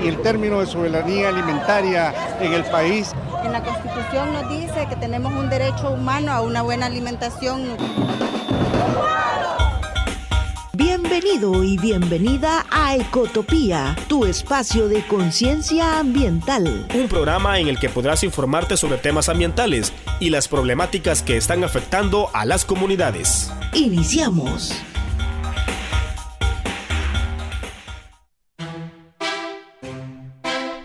Y el término de soberanía alimentaria en el país. En la Constitución nos dice que tenemos un derecho humano a una buena alimentación. Bienvenido y bienvenida a Ecotopía, tu espacio de conciencia ambiental. Un programa en el que podrás informarte sobre temas ambientales y las problemáticas que están afectando a las comunidades. Iniciamos.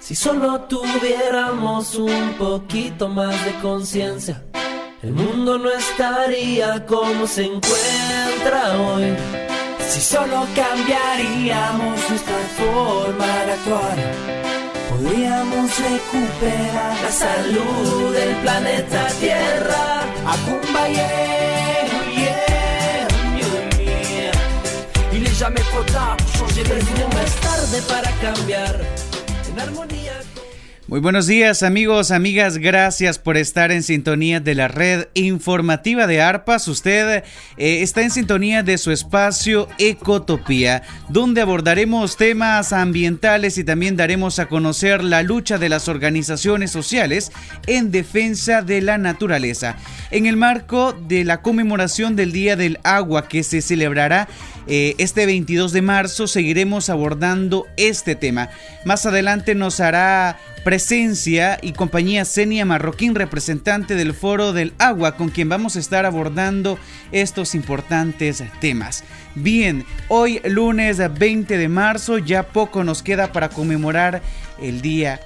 Si solo tuviéramos un poquito más de conciencia, el mundo no estaría como se encuentra hoy. Si solo cambiaríamos nuestra forma de actuar, podríamos recuperar la salud del planeta Tierra. Akumba, yeah, yeah, yeah. Il est jamais trop tard pour changer de vie. No es tarde para cambiar. Muy buenos días, amigos, amigas, gracias por estar en sintonía de la red informativa de ARPAS. Usted está en sintonía de su espacio Ecotopía, donde abordaremos temas ambientales y también daremos a conocer la lucha de las organizaciones sociales en defensa de la naturaleza. En el marco de la conmemoración del Día del Agua que se celebrará este 22 de marzo, seguiremos abordando este tema. Más adelante nos hará presencia y compañía Senia Marroquín, representante del Foro del Agua, con quien vamos a estar abordando estos importantes temas. Bien, hoy lunes 20 de marzo, ya poco nos queda para conmemorar el Día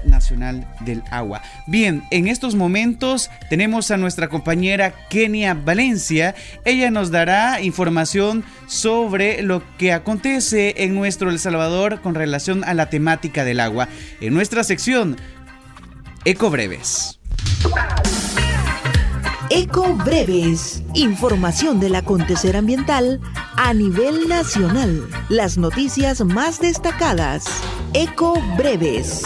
Nacional del Agua. Bien, en estos momentos tenemos a nuestra compañera Kenia Valencia. Ella nos dará información sobre lo que acontece en nuestro El Salvador con relación a la temática del agua, en nuestra sección Ecobreves. Ecobreves, información del acontecer ambiental a nivel nacional. Las noticias más destacadas. Ecobreves.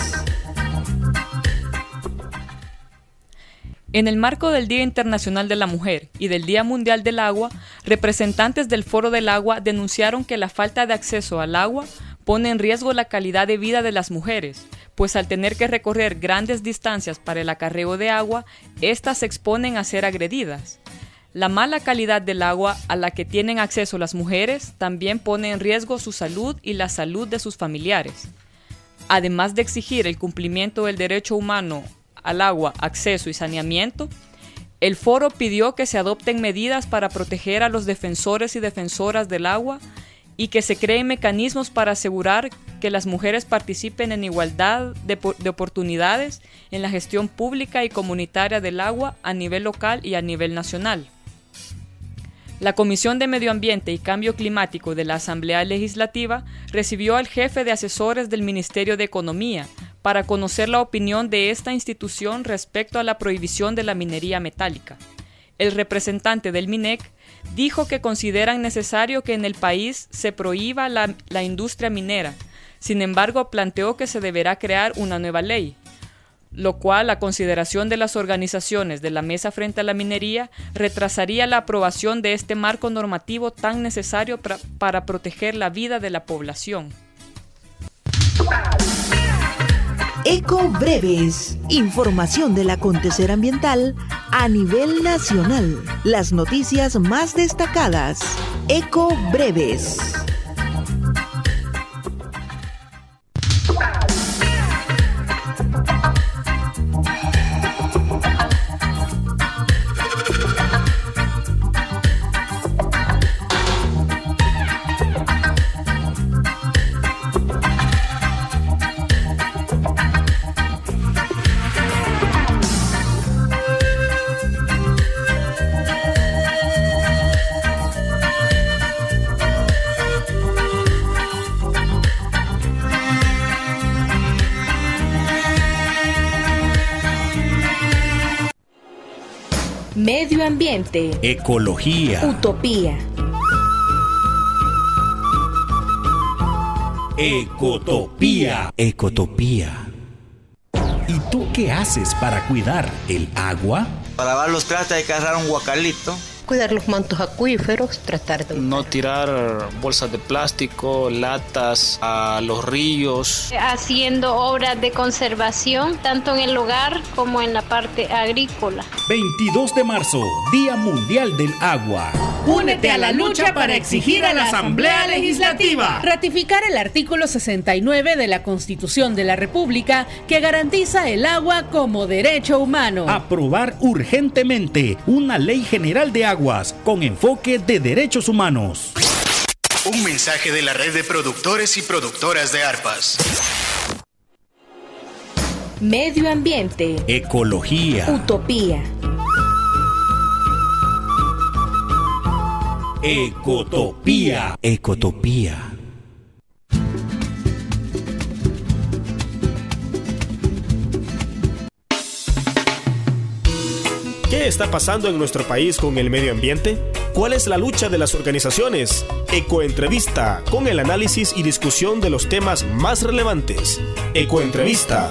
En el marco del Día Internacional de la Mujer y del Día Mundial del Agua, representantes del Foro del Agua denunciaron que la falta de acceso al agua pone en riesgo la calidad de vida de las mujeres, pues al tener que recorrer grandes distancias para el acarreo de agua, éstas se exponen a ser agredidas. La mala calidad del agua a la que tienen acceso las mujeres también pone en riesgo su salud y la salud de sus familiares. Además de exigir el cumplimiento del derecho humano al agua, acceso y saneamiento, el foro pidió que se adopten medidas para proteger a los defensores y defensoras del agua y que se creen mecanismos para asegurar que las mujeres participen en igualdad de oportunidades en la gestión pública y comunitaria del agua a nivel local y a nivel nacional. La Comisión de Medio Ambiente y Cambio Climático de la Asamblea Legislativa recibió al jefe de asesores del Ministerio de Economía para conocer la opinión de esta institución respecto a la prohibición de la minería metálica. El representante del MINEC dijo que consideran necesario que en el país se prohíba la industria minera. Sin embargo, planteó que se deberá crear una nueva ley, lo cual, a consideración de las organizaciones de la Mesa frente a la Minería, retrasaría la aprobación de este marco normativo tan necesario para proteger la vida de la población. Ecobreves, información del acontecer ambiental a nivel nacional. Las noticias más destacadas. Ecobreves. Medio ambiente. Ecología. Utopía. Ecotopía. Ecotopía. ¿Y tú qué haces para cuidar el agua? Para lavar los trastes hay que agarrar un guacalito, cuidar los mantos acuíferos, tratar de no tirar bolsas de plástico, latas a los ríos. Haciendo obras de conservación tanto en el hogar como en la parte agrícola. 22 de marzo, Día Mundial del Agua. Únete a la lucha para exigir a la Asamblea Legislativa ratificar el artículo 69 de la Constitución de la República que garantiza el agua como derecho humano. Aprobar urgentemente una ley general de aguas con enfoque de derechos humanos. Un mensaje de la red de productores y productoras de arpas. Medio ambiente. Ecología. Utopía. Ecotopía. Ecotopía. ¿Qué está pasando en nuestro país con el medio ambiente? ¿Cuál es la lucha de las organizaciones? Ecoentrevista, con el análisis y discusión de los temas más relevantes. Ecoentrevista.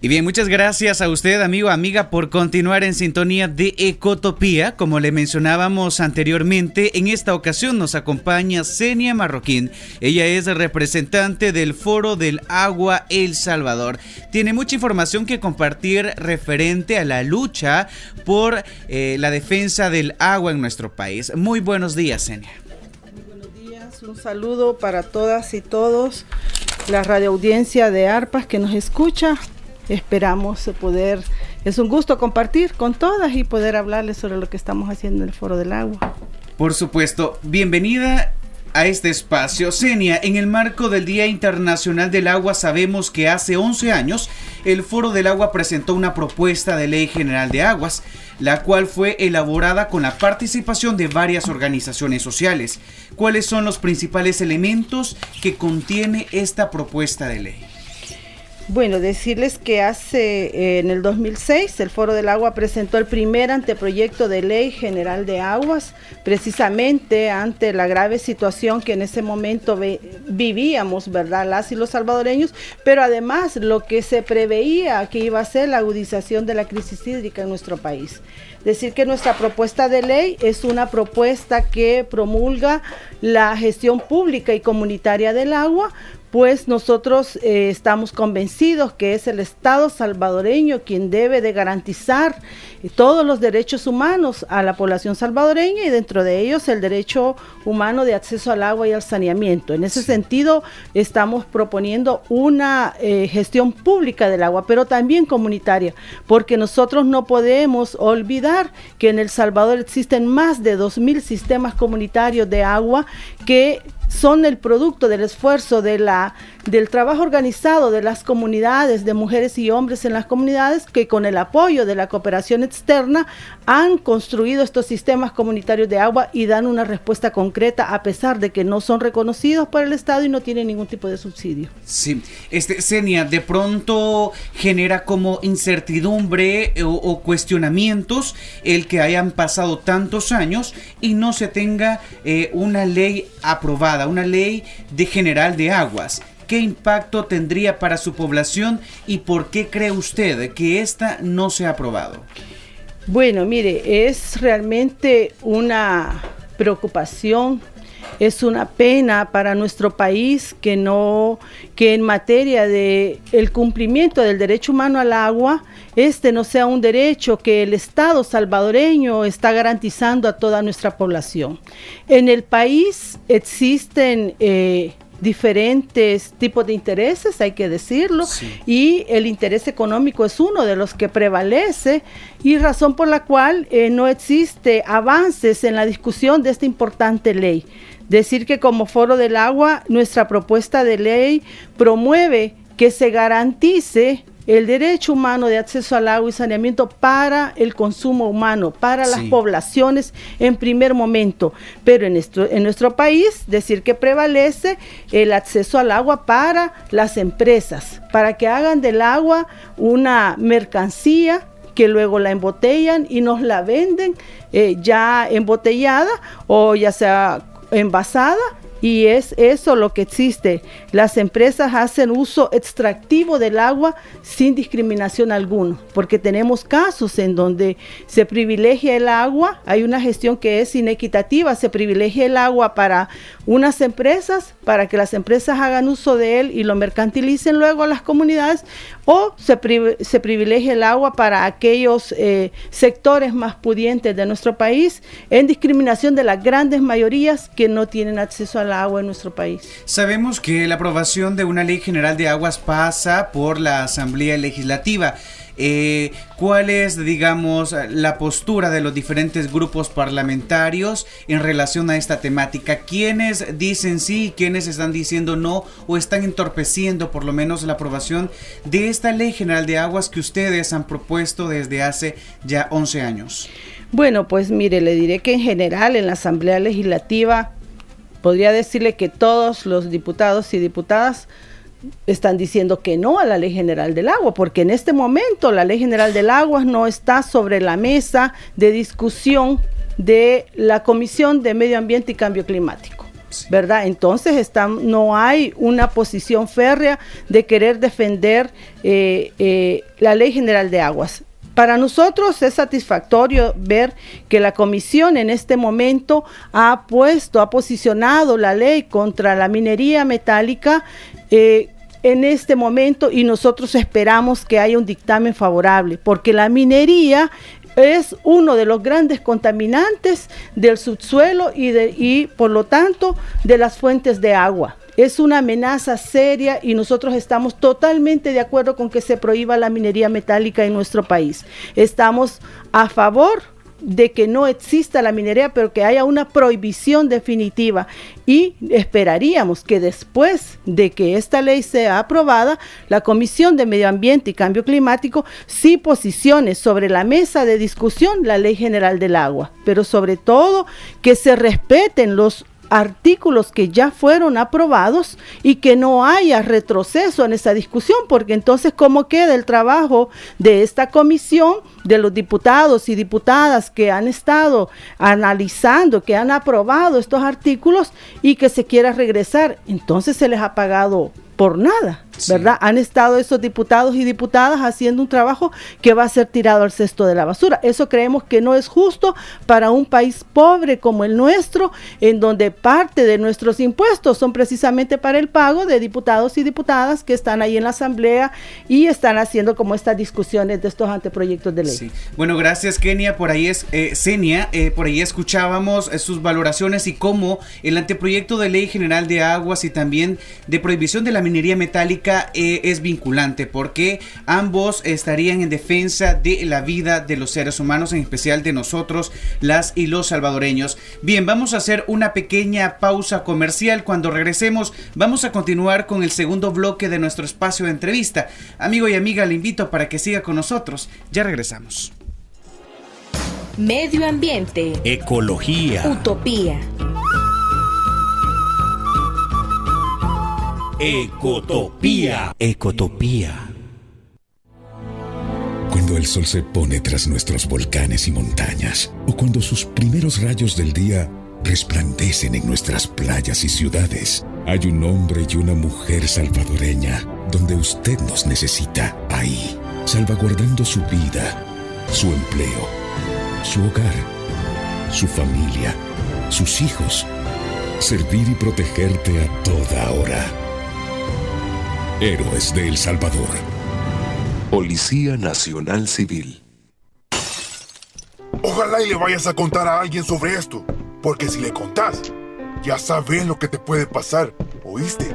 Y bien, muchas gracias a usted, amigo, amiga, por continuar en sintonía de Ecotopía. Como le mencionábamos anteriormente, en esta ocasión nos acompaña Senia Marroquín. Ella es representante del Foro del Agua El Salvador. Tiene mucha información que compartir referente a la lucha por la defensa del agua en nuestro país. Muy buenos días, Senia. Muy buenos días, un saludo para todas y todos, la radioaudiencia de ARPAS que nos escucha. Esperamos poder, es un gusto compartir con todas y poder hablarles sobre lo que estamos haciendo en el Foro del Agua. Por supuesto, bienvenida a este espacio. Senia, en el marco del Día Internacional del Agua sabemos que hace 11 años el Foro del Agua presentó una propuesta de ley general de aguas, la cual fue elaborada con la participación de varias organizaciones sociales. ¿Cuáles son los principales elementos que contiene esta propuesta de ley? Bueno, decirles que en el 2006 el Foro del Agua presentó el primer anteproyecto de ley general de aguas, precisamente ante la grave situación que en ese momento vivíamos, ¿verdad?, las y los salvadoreños, pero además lo que se preveía que iba a ser la agudización de la crisis hídrica en nuestro país. Decir que nuestra propuesta de ley es una propuesta que promulga la gestión pública y comunitaria del agua, pues nosotros estamos convencidos que es el Estado salvadoreño quien debe de garantizar todos los derechos humanos a la población salvadoreña y dentro de ellos el derecho humano de acceso al agua y al saneamiento. En ese sentido estamos proponiendo una gestión pública del agua, pero también comunitaria, porque nosotros no podemos olvidar que en El Salvador existen más de 2.000 sistemas comunitarios de agua que son el producto del esfuerzo del trabajo organizado de las comunidades, de mujeres y hombres en las comunidades, que con el apoyo de la cooperación externa han construido estos sistemas comunitarios de agua y dan una respuesta concreta a pesar de que no son reconocidos por el Estado y no tienen ningún tipo de subsidio. Sí, Senia, de pronto genera como incertidumbre o cuestionamientos el que hayan pasado tantos años y no se tenga una ley aprobada, una ley general de aguas. ¿Qué impacto tendría para su población y por qué cree usted que esta no se ha aprobado? Bueno, mire, es realmente una preocupación, es una pena para nuestro país que en materia de el cumplimiento del derecho humano al agua, no sea un derecho que el Estado salvadoreño está garantizando a toda nuestra población. En el país existen diferentes tipos de intereses, hay que decirlo, sí, y el interés económico es uno de los que prevalece y razón por la cual no existe avances en la discusión de esta importante ley. Decir que como Foro del Agua, nuestra propuesta de ley promueve que se garantice el derecho humano de acceso al agua y saneamiento para el consumo humano, para las poblaciones en primer momento, pero en nuestro país decir que prevalece el acceso al agua para las empresas, para que hagan del agua una mercancía que luego la embotellan y nos la venden ya embotellada o ya sea envasada y es eso lo que existe. Las empresas hacen uso extractivo del agua sin discriminación alguna, porque tenemos casos en donde se privilegia el agua, hay una gestión que es inequitativa, se privilegia el agua para unas empresas, para que las empresas hagan uso de él y lo mercantilicen luego a las comunidades, o se privilegia el agua para aquellos sectores más pudientes de nuestro país, en discriminación de las grandes mayorías que no tienen acceso al agua en nuestro país. Sabemos que la aprobación de una ley general de aguas pasa por la Asamblea Legislativa. ¿Cuál es, digamos, la postura de los diferentes grupos parlamentarios en relación a esta temática? ¿Quiénes dicen sí, quiénes están diciendo no o están entorpeciendo por lo menos la aprobación de esta ley general de aguas que ustedes han propuesto desde hace ya 11 años? Bueno, pues mire, le diré que en general en la Asamblea Legislativa podría decirle que todos los diputados y diputadas están diciendo que no a la Ley General del Agua, porque en este momento la Ley General del Agua no está sobre la mesa de discusión de la Comisión de Medio Ambiente y Cambio Climático, ¿verdad? Entonces no hay una posición férrea de querer defender la Ley General de Aguas. Para nosotros es satisfactorio ver que la comisión en este momento ha posicionado la ley contra la minería metálica en este momento, y nosotros esperamos que haya un dictamen favorable, porque la minería es uno de los grandes contaminantes del subsuelo y por lo tanto de las fuentes de agua. Es una amenaza seria y nosotros estamos totalmente de acuerdo con que se prohíba la minería metálica en nuestro país. Estamos a favor de que no exista la minería, pero que haya una prohibición definitiva, y esperaríamos que después de que esta ley sea aprobada, la Comisión de Medio Ambiente y Cambio Climático sí posicione sobre la mesa de discusión la Ley General del Agua, pero sobre todo que se respeten los artículos que ya fueron aprobados y que no haya retroceso en esa discusión, porque entonces ¿cómo queda el trabajo de esta comisión, de los diputados y diputadas que han estado analizando, que han aprobado estos artículos y que se quiera regresar? Entonces se les ha pagado por nada, ¿verdad? Sí. Han estado esos diputados y diputadas haciendo un trabajo que va a ser tirado al cesto de la basura. Eso creemos que no es justo para un país pobre como el nuestro, en donde parte de nuestros impuestos son precisamente para el pago de diputados y diputadas que están ahí en la asamblea y están haciendo como estas discusiones de estos anteproyectos de ley. Sí. Bueno, gracias, Kenia. Por ahí Senia, por ahí escuchábamos sus valoraciones y cómo el anteproyecto de ley general de aguas y también de prohibición de la minería metálica es vinculante, porque ambos estarían en defensa de la vida de los seres humanos, en especial de nosotros, las y los salvadoreños. Bien, vamos a hacer una pequeña pausa comercial. Cuando regresemos vamos a continuar con el segundo bloque de nuestro espacio de entrevista. Amigo y amiga, le invito para que siga con nosotros. Ya regresamos. Medio ambiente. Ecología. Utopía. Ecotopía. Ecotopía. Cuando el sol se pone tras nuestros volcanes y montañas, o cuando sus primeros rayos del día resplandecen en nuestras playas y ciudades, hay un hombre y una mujer salvadoreña donde usted nos necesita, ahí, salvaguardando su vida, su empleo, su hogar, su familia, sus hijos, servir y protegerte a toda hora. Héroes de El Salvador. Policía Nacional Civil. Ojalá y le vayas a contar a alguien sobre esto, porque si le contás, ya sabes lo que te puede pasar, ¿oíste?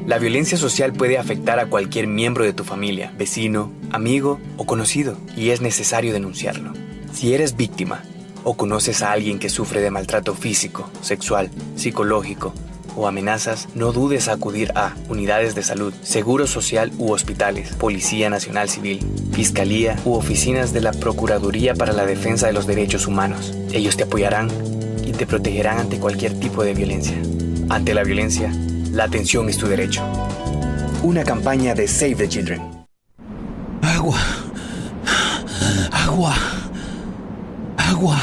La violencia social puede afectar a cualquier miembro de tu familia, vecino, amigo o conocido, y es necesario denunciarlo. Si eres víctima o conoces a alguien que sufre de maltrato físico, sexual, psicológico o amenazas, no dudes a acudir a unidades de salud, seguro social u hospitales, Policía Nacional Civil, Fiscalía u oficinas de la Procuraduría para la Defensa de los Derechos Humanos. Ellos te apoyarán y te protegerán ante cualquier tipo de violencia. Ante la violencia, la atención es tu derecho. Una campaña de Save the Children. Agua. Agua. Agua.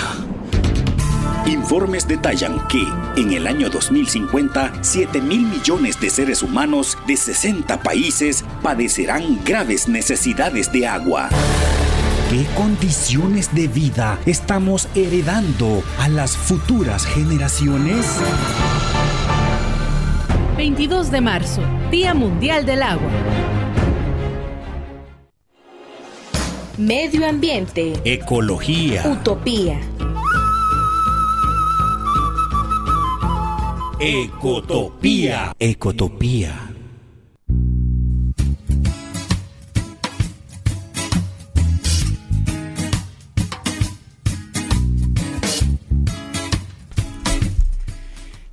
Informes detallan que en el año 2050, 7.000 millones de seres humanos de 60 países padecerán graves necesidades de agua. ¿Qué condiciones de vida estamos heredando a las futuras generaciones? 22 de marzo, Día Mundial del Agua. Medio ambiente. Ecología. Utopía. Ecotopía. Ecotopía.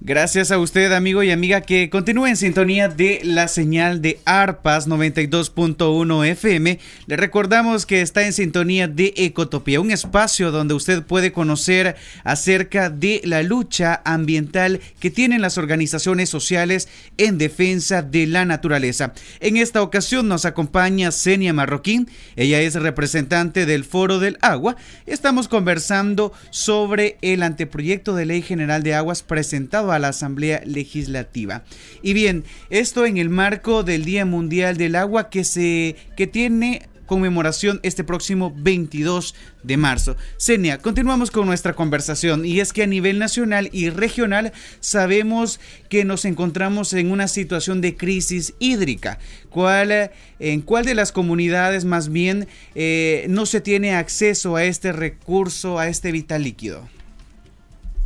Gracias a usted, amigo y amiga, que continúe en sintonía de la señal de ARPAS 92.1 FM. Le recordamos que está en sintonía de Ecotopía, un espacio donde usted puede conocer acerca de la lucha ambiental que tienen las organizaciones sociales en defensa de la naturaleza. En esta ocasión nos acompaña Senia Marroquín. Ella es representante del Foro del Agua. Estamos conversando sobre el anteproyecto de Ley General de Aguas presentado a la Asamblea Legislativa. Y bien, esto en el marco del Día Mundial del Agua que tiene conmemoración este próximo 22 de marzo. Senia, continuamos con nuestra conversación, y es que a nivel nacional y regional sabemos que nos encontramos en una situación de crisis hídrica. ¿En cuál de las comunidades más bien no se tiene acceso a este recurso, a este vital líquido?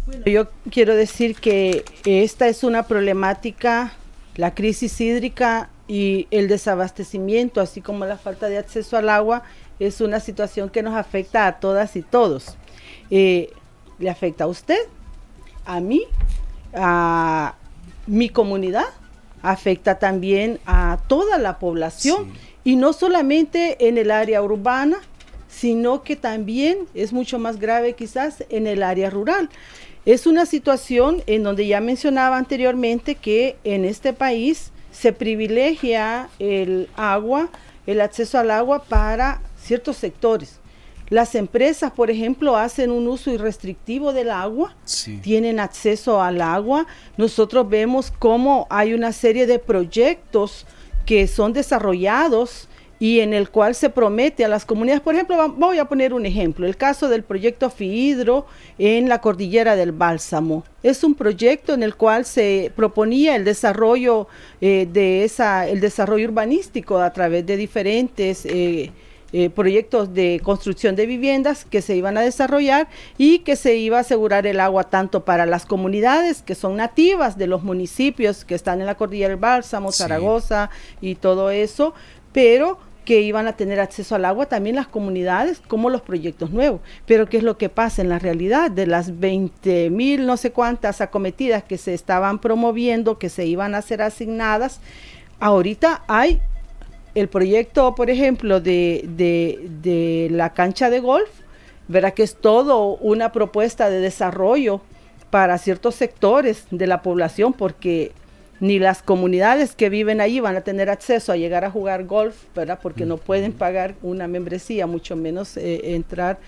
Bueno, yo quiero decir que esta es una problemática, la crisis hídrica y el desabastecimiento, así como la falta de acceso al agua, es una situación que nos afecta a todas y todos. ¿Le afecta a usted? ¿A mí? ¿A mi comunidad? Afecta también a toda la población, sí. Y no solamente en el área urbana, sino que también es mucho más grave quizás en el área rural. Es una situación en donde ya mencionaba anteriormente que en este país se privilegia el agua, el acceso al agua para ciertos sectores. Las empresas, por ejemplo, hacen un uso irrestrictivo del agua, sí. Tienen acceso al agua. Nosotros vemos cómo hay una serie de proyectos que son desarrollados y en el cual se promete a las comunidades. Por ejemplo, voy a poner un ejemplo, el caso del proyecto Fihidro en la cordillera del Bálsamo. Es un proyecto en el cual se proponía el desarrollo el desarrollo urbanístico a través de diferentes proyectos de construcción de viviendas que se iban a desarrollar y que se iba a asegurar el agua tanto para las comunidades que son nativas de los municipios que están en la cordillera del Bálsamo, sí. Zaragoza y todo eso, pero que iban a tener acceso al agua también las comunidades como los proyectos nuevos. Pero ¿qué es lo que pasa en la realidad? De las 20.000 no sé cuántas acometidas que se estaban promoviendo, que se iban a ser asignadas, ahorita hay el proyecto, por ejemplo, de la cancha de golf, verá que es todo una propuesta de desarrollo para ciertos sectores de la población, porque ni las comunidades que viven allí van a tener acceso a llegar a jugar golf, ¿verdad? Porque no pueden pagar una membresía, mucho menos entrar,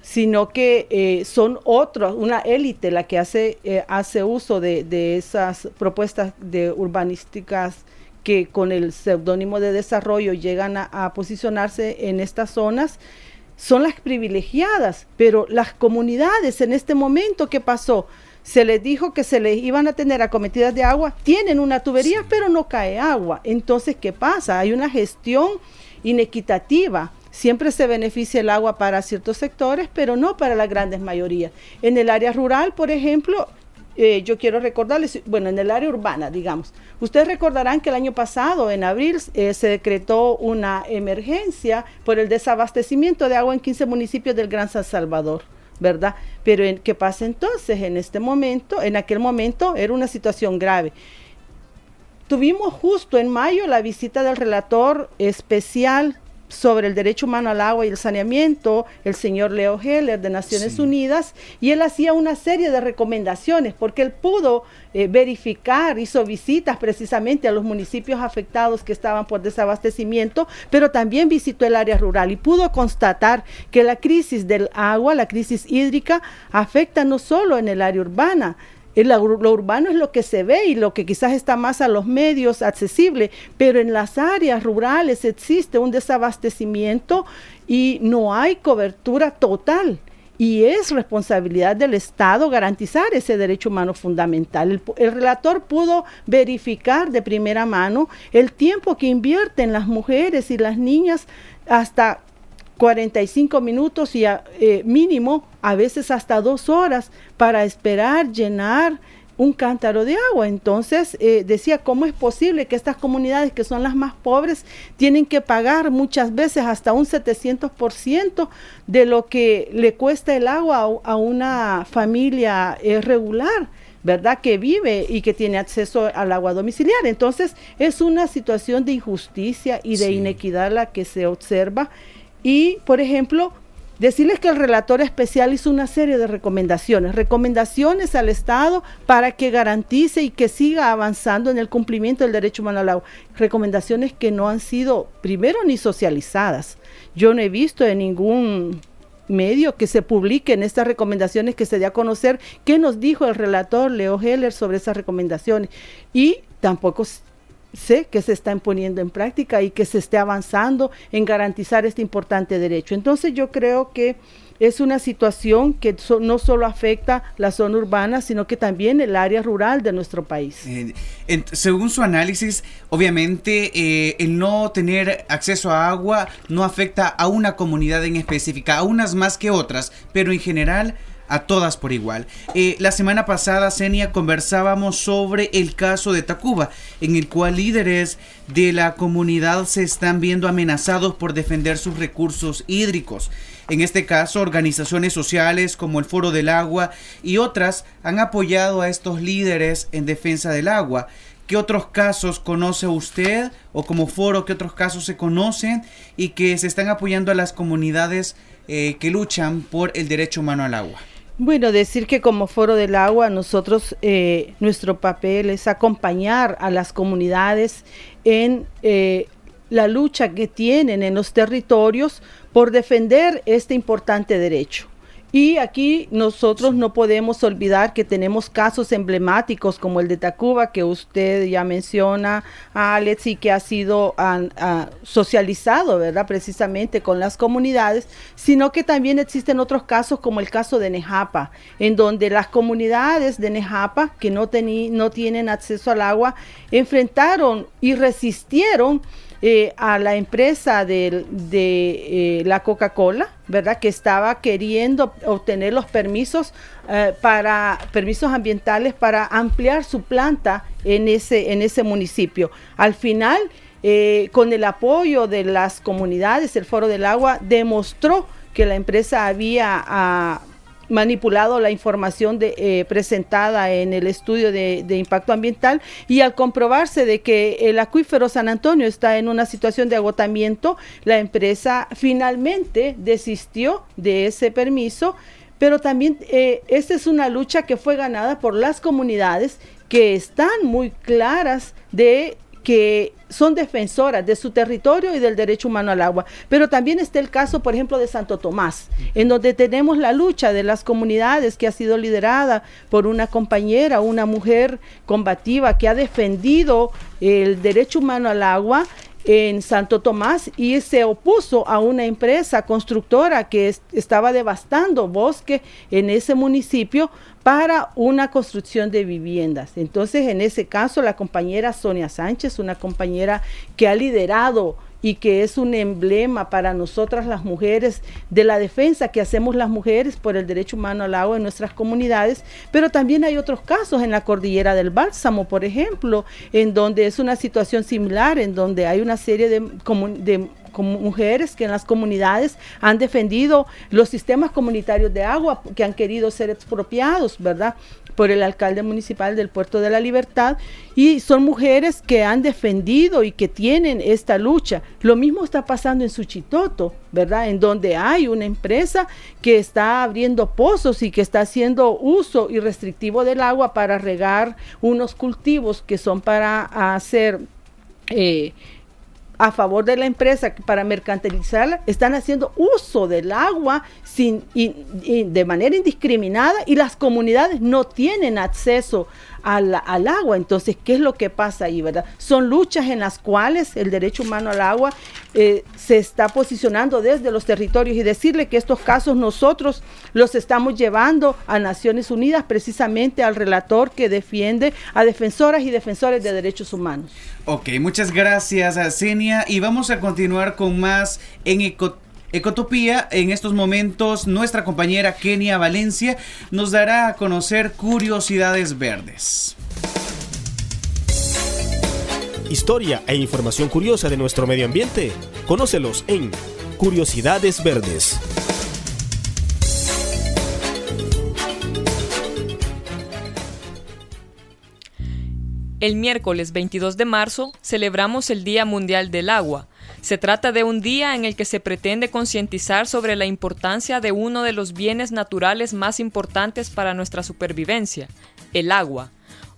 sino que son otros, una élite la que hace uso de esas propuestas de urbanísticas que con el seudónimo de desarrollo llegan a posicionarse en estas zonas. Son las privilegiadas, pero las comunidades en este momento, ¿qué pasó? Se les dijo que se les iban a tener acometidas de agua, tienen una tubería, sí. Pero no cae agua. Entonces, ¿qué pasa? Hay una gestión inequitativa. Siempre se beneficia el agua para ciertos sectores, pero no para las grandes mayorías. En el área rural, por ejemplo, yo quiero recordarles, bueno, en el área urbana, digamos, ustedes recordarán que el año pasado, en abril, se decretó una emergencia por el desabastecimiento de agua en 15 municipios del Gran San Salvador, ¿verdad? Pero ¿qué pasa entonces? En aquel momento era una situación grave. Tuvimos justo en mayo la visita del relator especial sobre el derecho humano al agua y el saneamiento, el señor Leo Heller de Naciones Unidas, y él hacía una serie de recomendaciones, porque él pudo verificar, hizo visitas precisamente a los municipios afectados que estaban por desabastecimiento, pero también visitó el área rural y pudo constatar que la crisis del agua, la crisis hídrica, afecta no solo en el área urbana. Lo urbano es lo que se ve y lo que quizás está más a los medios accesible, pero en las áreas rurales existe un desabastecimiento y no hay cobertura total. Y es responsabilidad del Estado garantizar ese derecho humano fundamental. El relator pudo verificar de primera mano el tiempo que invierten las mujeres y las niñas, hasta 45 minutos y mínimo, a veces hasta 2 horas, para esperar llenar un cántaro de agua. Entonces decía, ¿cómo es posible que estas comunidades, que son las más pobres, tienen que pagar muchas veces hasta un 700% de lo que le cuesta el agua a una familia regular, ¿verdad?, que vive y que tiene acceso al agua domiciliar? Entonces es una situación de injusticia y de inequidad la que se observa. Y, por ejemplo, decirles que el relator especial hizo una serie de recomendaciones al Estado para que garantice y que siga avanzando en el cumplimiento del derecho humano al agua. Recomendaciones que no han sido, primero, ni socializadas. Yo no he visto en ningún medio que se publiquen estas recomendaciones, que se dé a conocer qué nos dijo el relator Leo Heller sobre esas recomendaciones. Y tampoco sé que se están poniendo en práctica y que se esté avanzando en garantizar este importante derecho. Entonces yo creo que es una situación que no solo afecta la zona urbana, sino que también el área rural de nuestro país. Según su análisis, obviamente el no tener acceso a agua no afecta a una comunidad en específica, a unas más que otras, pero en general a todas por igual. La semana pasada, Senia, conversábamos sobre el caso de Tacuba, en el cual líderes de la comunidad se están viendo amenazados por defender sus recursos hídricos. En este caso, organizaciones sociales como el Foro del Agua y otras han apoyado a estos líderes en defensa del agua. ¿Qué otros casos conoce usted, o como foro, qué otros casos se conocen y que se están apoyando a las comunidades que luchan por el derecho humano al agua? Bueno, decir que como Foro del Agua nosotros, nuestro papel es acompañar a las comunidades en la lucha que tienen en los territorios por defender este importante derecho. Y aquí nosotros no podemos olvidar que tenemos casos emblemáticos como el de Tacuba, que usted ya menciona, Alex, y que ha sido socializado, ¿verdad?, precisamente con las comunidades, sino que también existen otros casos como el caso de Nejapa, en donde las comunidades de Nejapa, que no tienen acceso al agua, enfrentaron y resistieron a la empresa de la Coca-Cola, ¿verdad?, que estaba queriendo obtener los permisos permisos ambientales para ampliar su planta en ese municipio. Al final, con el apoyo de las comunidades, el Foro del Agua demostró que la empresa había manipulado la información presentada en el estudio de impacto ambiental, y al comprobarse de que el acuífero San Antonio está en una situación de agotamiento, la empresa finalmente desistió de ese permiso. Pero también esta es una lucha que fue ganada por las comunidades, que están muy claras de que son defensoras de su territorio y del derecho humano al agua. Pero también está el caso, por ejemplo, de Santo Tomás, en donde tenemos la lucha de las comunidades, que ha sido liderada por una compañera, una mujer combativa que ha defendido el derecho humano al agua en Santo Tomás, y se opuso a una empresa constructora que estaba devastando bosque en ese municipio para una construcción de viviendas. Entonces, en ese caso, la compañera Sonia Sánchez, una compañera que ha liderado y que es un emblema para nosotras las mujeres, de la defensa que hacemos las mujeres por el derecho humano al agua en nuestras comunidades. Pero también hay otros casos en la Cordillera del Bálsamo, por ejemplo, en donde es una situación similar, en donde hay una serie de mujeres que en las comunidades han defendido los sistemas comunitarios de agua que han querido ser expropiados, ¿verdad?, por el alcalde municipal del Puerto de la Libertad, y son mujeres que han defendido y que tienen esta lucha. Lo mismo está pasando en Suchitoto, ¿verdad?, en donde hay una empresa que está abriendo pozos y que está haciendo uso irrestrictivo del agua para regar unos cultivos que son para hacer a favor de la empresa, para mercantilizarla. Están haciendo uso del agua de manera indiscriminada, y las comunidades no tienen acceso al agua. Entonces, ¿qué es lo que pasa ahí, verdad? Son luchas en las cuales el derecho humano al agua se está posicionando desde los territorios, y decirle que estos casos nosotros los estamos llevando a Naciones Unidas, precisamente al relator que defiende a defensoras y defensores de derechos humanos. Ok, muchas gracias, Senia, y vamos a continuar con más en Ecotopía. En estos momentos nuestra compañera Kenia Valencia nos dará a conocer curiosidades verdes. Historia e información curiosa de nuestro medio ambiente. Conócelos en Curiosidades Verdes. El miércoles 22 de marzo celebramos el Día Mundial del Agua. Se trata de un día en el que se pretende concientizar sobre la importancia de uno de los bienes naturales más importantes para nuestra supervivencia, el agua.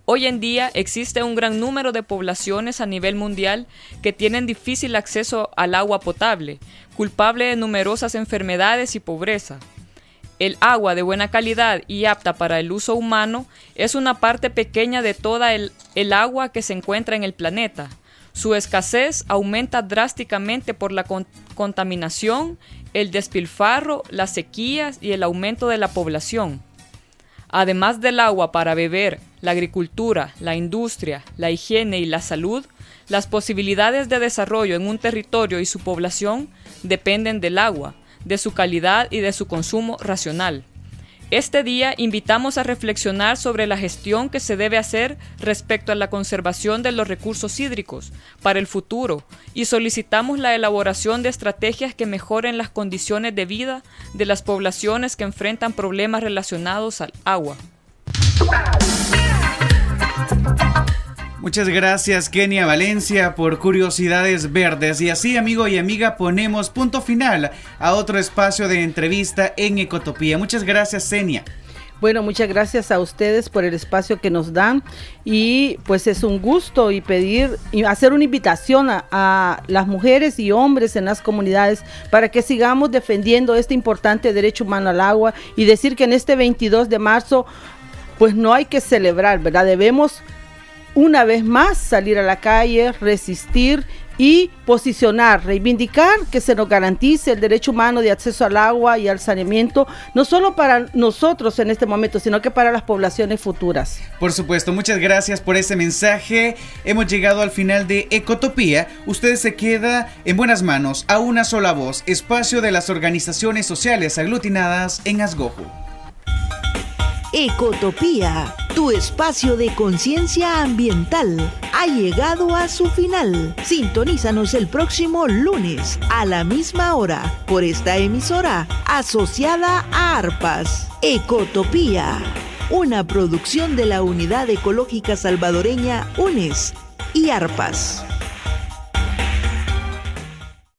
Hoy en día existe un gran número de poblaciones a nivel mundial que tienen difícil acceso al agua potable, culpable de numerosas enfermedades y pobreza. El agua de buena calidad y apta para el uso humano es una parte pequeña de toda el agua que se encuentra en el planeta. Su escasez aumenta drásticamente por la contaminación, el despilfarro, las sequías y el aumento de la población. Además del agua para beber, la agricultura, la industria, la higiene y la salud, las posibilidades de desarrollo en un territorio y su población dependen del agua, de su calidad y de su consumo racional. Este día invitamos a reflexionar sobre la gestión que se debe hacer respecto a la conservación de los recursos hídricos para el futuro, y solicitamos la elaboración de estrategias que mejoren las condiciones de vida de las poblaciones que enfrentan problemas relacionados al agua. Muchas gracias, Kenia Valencia, por Curiosidades Verdes. Y así, amigo y amiga, ponemos punto final a otro espacio de entrevista en Ecotopía. Muchas gracias, Senia. Bueno, muchas gracias a ustedes por el espacio que nos dan, y pues es un gusto y hacer una invitación a las mujeres y hombres en las comunidades para que sigamos defendiendo este importante derecho humano al agua, y decir que en este 22 de marzo pues no hay que celebrar, ¿verdad? Debemos una vez más salir a la calle, resistir y posicionar, reivindicar que se nos garantice el derecho humano de acceso al agua y al saneamiento, no solo para nosotros en este momento, sino que para las poblaciones futuras. Por supuesto, muchas gracias por ese mensaje. Hemos llegado al final de Ecotopía. Usted se queda en buenas manos, a una sola voz, espacio de las organizaciones sociales aglutinadas en Azgoju. Ecotopía, tu espacio de conciencia ambiental, ha llegado a su final. Sintonízanos el próximo lunes a la misma hora por esta emisora asociada a ARPAS. Ecotopía, una producción de la Unidad Ecológica Salvadoreña UNES y ARPAS.